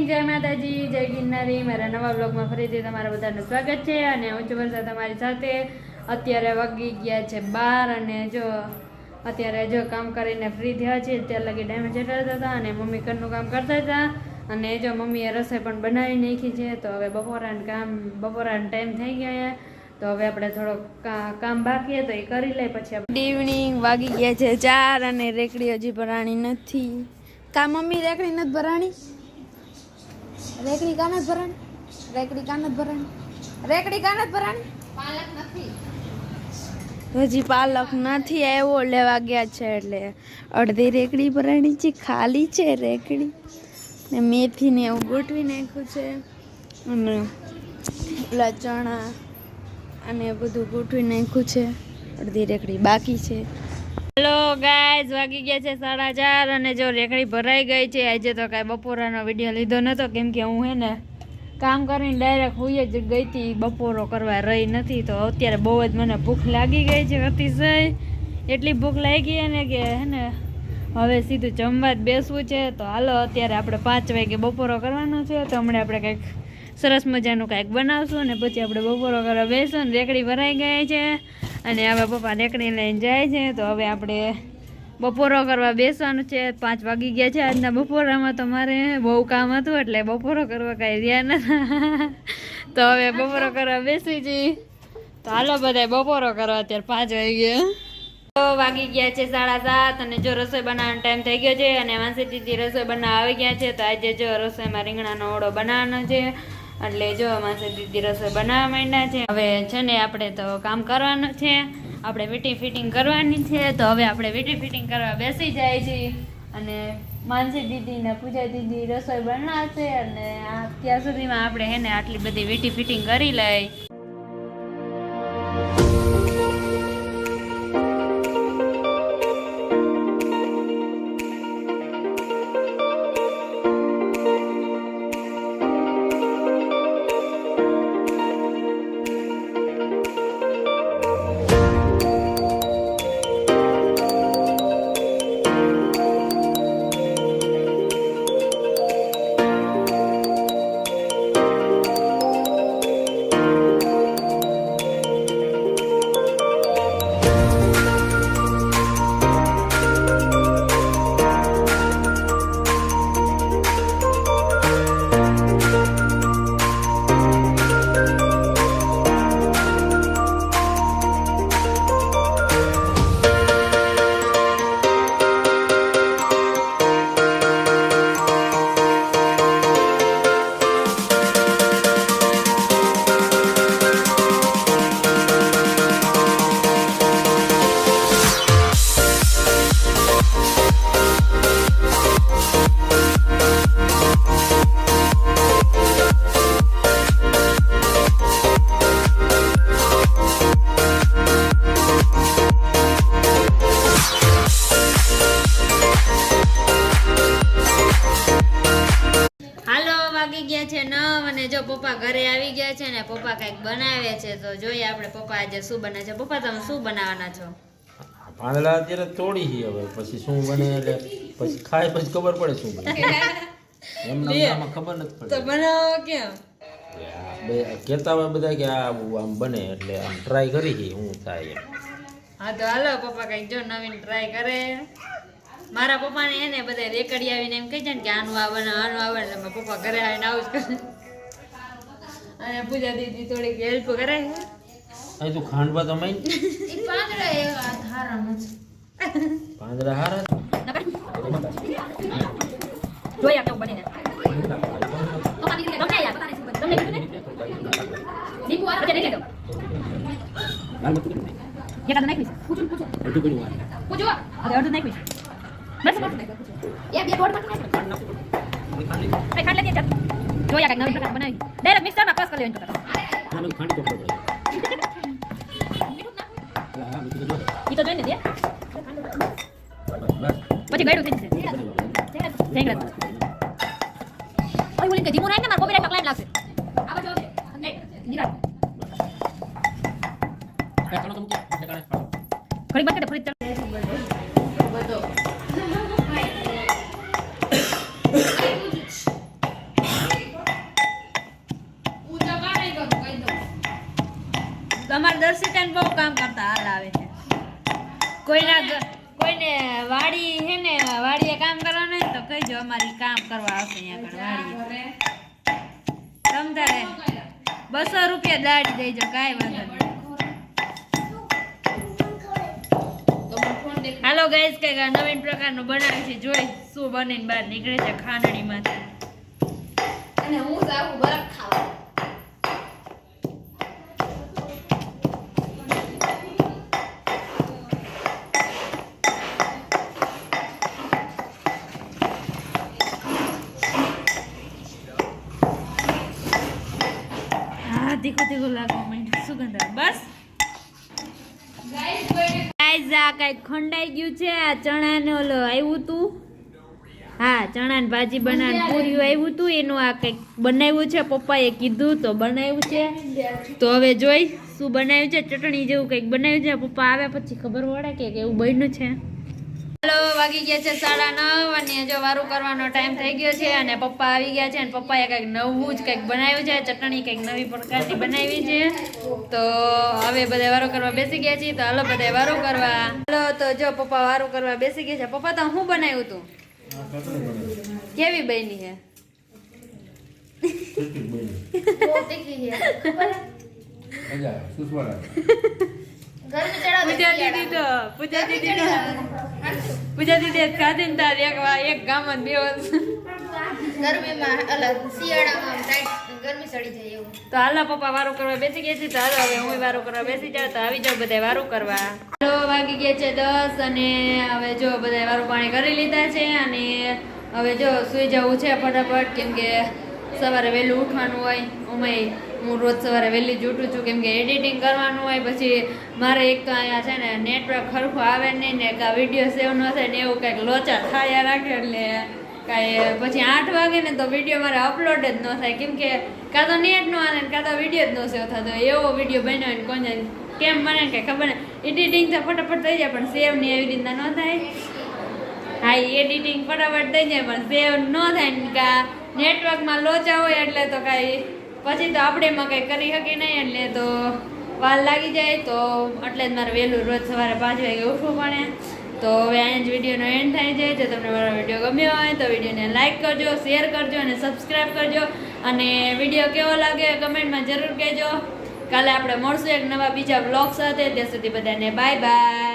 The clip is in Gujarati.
જય માતાજી, જય ગિરનારી। મારા નવા બ્લોગમાં ફરીથી તમારા બધાનું સ્વાગત છે અને હું છું વર્ષા તમારી સાથે। અત્યારે વાગી ગયા છે 12 અને જો અત્યારે જો કામ કરીને ફ્રી થયા છે। ત્યાં લગી ટાઈમે ચડાવતા હતા અને મમ્મી ઘરનું કામ કરતા હતા અને જો મમ્મીએ રસોઈ પણ બનાવી નાખી છે। તો હવે બપોરાનો ટાઈમ થઈ ગયો છે, તો હવે આપણે થોડોક કામ બાકી તો એ કરી લઈએ પછી ગુડ ઇવનિંગ। વાગી ગયા છે 4 અને રેકડી હજી ભરાણી નથી। કા મમ્મી રેકડી નથી ભરાણી? રેકડી કાન જ ભરાણી? રેકડી કાન જ ભરાણી? રેકડી કાન જ ભરાણી? પાલક નથી, હજી પાલક નથી આવ્યો, લેવા ગયા છે એટલે અડધી રેકડી ભરાણી છે, ખાલી છે રેકડી ને મેથી ને એવું ગોઠવી નાખ્યું છે અને પેલા ચણા અને બધું ગોઠવી નાખ્યું છે, અડધી રેકડી બાકી છે। હેલો ગાઈઝ, વાગી ગયા છે 4:30 અને જો રેકડી ભરાઈ ગઈ છે। આજે તો કાંઈ બપોરાનો વિડીયો લીધો નહોતો કેમ કે હું હે ને કામ કરીને ડાયરેક્ટ હુઈ જ ગઈ હતી, બપોરો કરવા રહી નથી। તો અત્યારે બહુ જ મને ભૂખ લાગી ગઈ છે અતિશય, એટલી ભૂખ લાગી ને કે હે ને હવે સીધું જમવા જ બેસવું છે। તો હાલો અત્યારે આપણે 5 વાગે બપોરો કરવાનો છે, તો હમણાં આપણે કંઈક સરસ મજાનું કાંઈક બનાવશું અને પછી આપણે બપોરો કરવા બેસું। રેકડી ભરાઈ ગઈ છે અને હવે પપ્પા રેકડી લઈને જાય છે, તો હવે આપણે બપોરો કરવા બેસવાનું છે। 5 વાગી ગયા છે। આજના બપોરામાં તો મારે બહુ કામ હતું એટલે બપોરો કરવા કાંઈ રહ્યા નતા તો હવે બપોરો કરવા બેસી જઈ। તો હાલો બધા બપોરો કરવા, અત્યારે 5 વાગી ગયા છે 7:30 અને જો રસોઈ બનાવવાનો ટાઈમ થઈ ગયો છે અને માસી દીદી રસોઈ બનાવવા આવી ગયા છે। તો આજે જો રસોઈમાં રીંગણાનો ઓળો બનાવવાનો છે એટલે જો માસી દીદી રસોઈ બનાવવા માંડ્યા છે। હવે છે ને આપણે તો કામ કરવાનું છે, આપણે વીટી ફિટિંગ કરવાની છે, તો હવે આપણે વીટી ફિટિંગ કરવા બેસી જાય છે અને માનસી દીદી ને પૂજા દીદી રસોઈ બનાવશે અને ત્યાં સુધીમાં આપણે હે ને આટલી બધી વીટી ફિટિંગ કરી લઈ। જો પપ્પા ઘરે આવી ગયા છે ને પપ્પા કઈક બનાવે છે, તો જોઈએ આપણે પપ્પા આજે શું બને છે। પપ્પા તમે શું બનાવવાના છો? પાંદડા અત્યારે તોડી છે, હવે પછી શું બને એટલે પછી ખાય પછી ખબર પડે શું બને, એમના ખબર નથી પડે તો બનાવો કેમ બે કહેતા હોય બધા કે આ આમ બને એટલે આમ ટ્રાય કરી છે હું થાય એમ। હા તો હાલો પપ્પા કઈક જો નવીન ટ્રાય કરે। મારા પપ્પાને એને બધા રેકડી આવીને એમ કહે છે ને કે આનું આ બને આનું આવે, એટલે મારા પપ્પા ઘરે આવીને આવું જ કરે અને પૂજા દીદી થોડીક હેલ્પ કરે છે। અહીં તું ખાંડવા તો મઈ પાંદડા એવા હારા નથી, પાંદડા હારા જોઈ આપણે બને ને તો પાણી દે તમને યાર પતા નહીં તમને કીધું ને દીપુ આ પછી દે દો ये का नहीं पूछो पूछो अरे और नहीं पूछ बस ये थोड़ा मत नहीं मैं खाने लेती है जो या नवीन प्रकार बनाई डायरेक्ट मिक्सर में क्रश कर ले इनको हम खाने तो ये तो જોઈને દે પછી ગઈડું થઈ જશે જઈ ગયું ઓય બોલે કે ધીમો રાખ ને માર કોપીરાઈટ ક્લાઈમ લાગશે આ બાજુ આવજે એ નીરા ઘડી બાદ કે ફરી બધો તમારી કામ કરવા આવશે અહીંયા આગળ વાડીએ સમજારે 200 રૂપિયા દાડી દેજો કાંઈ વાંધો નહીં હાલો ગાઈસ કઈક આ નવીન પ્રકારનું બનાવે છે જોઈ શું બનીને બહાર નીકળે છે ખાંડણીમાંથી અને હું જાઉં બરફ ખાવા હા તીખું તીખું લાગવા માંડ્યું સુગંધ આવે બસ ગાઈસ આ કઈક ખંડાઈ ગયું છે આ ચણાનો ઓલો આવ્યું તું હા ચણાની ભાજી બનાવીને પૂરી આવ્યું તું એનું આ કઈક બનાવ્યું છે પપ્પાએ કીધું તો બનાવ્યું છે તો હવે જોઈ શું બનાવ્યું છે ચટણી જેવું કઈક બનાવ્યું છે પપ્પા આવે પછી ખબર પડે કે એવું બન્યું છે હાલો વાગી ગયા છે 9:30 અને જો વારું કરવાનો ટાઈમ થઈ ગયો છે અને પપ્પા આવી ગયા છે અને પપ્પાએ કંઈક નવું જ કંઈક બનાવ્યું છે ચટણી કંઈક નવી પ્રકારની બનાવી છે તો હવે બધા વારો કરવા બેસી ગયા છીએ તો હાલો બધા વારો કરવા હાલો તો જો પપ્પા વારો કરવા બેસી ગયા છે પપ્પા તો શું બનાવ્યું તું કેવી બની છે બહુ તીખી છે ખબર પૂજા દીદી તો પૂજા દીદી ખાધી ને તાર એક ગામ જ બે ગરમીમાં અલગ શિયાળામાં ટાઈટ ગરમી સડી જાય એવું તો હાલો પપ્પા વારો કરવા બેસી ગયા છે તો હાલો હવે હું વારો કરવા બેસી જાઉં તો આવી જાવ બધા વારો કરવા હાલો વાગી ગયા છે 10 અને હવે જો બધા વારો પાણી કરી લીધા છે અને હવે જો સુઈ જવું છે ફટાફટ કેમ કે સવારે વહેલું ઉઠવાનું હોય હું રોજ સવારે વહેલી જ ઉઠું છું કેમ કે એડિટિંગ કરવાનું હોય પછી મારે એક તો અહીંયા છે ને નેટવર્ક ખરખું આવે નહીં ને કાં વિડીયો સેવ ન થાય ને એવું કંઈક લોચા થાયા રાખે એટલે કાંઈ પછી 8 વાગે ને તો વિડીયો મારે અપલોડ જ ન થાય કેમ કે કાં તો નેટ ન આવે ને કાં તો વિડીયો જ ન સેવ થતો એવો વિડીયો બન્યો હોય ને કોને કેમ મને કંઈ ખબર ને એડિટિંગ તો ફટાફટ થઈ જાય પણ સેવ ને એવી રીતના ન થાય હા એડિટિંગ ફટાફટ થઈ જાય પણ સેવ ન થાય ને કાં નેટવર્કમાં લોચા હોય એટલે તો કાંઈ પછી તો આપણે એમાં કંઈ કરી શકીએ નહીં એટલે તો વાર લાગી જાય તો એટલે જ મારે વહેલું રોજ સવારે 5 વાગે ઉઠવું પડે તો હવે અહીંયા જ વિડીયોનો એન્ડ થાય છે જો તમને મારો વિડીયો ગમ્યો હોય તો વિડીયોને લાઇક કરજો શેર કરજો અને સબસ્ક્રાઈબ કરજો અને વિડીયો કેવો લાગે કમેન્ટમાં જરૂર કહેજો કાલે આપણે મળશું એક નવા બીજા બ્લોગ સાથે ત્યાં સુધી બધાને બાય બાય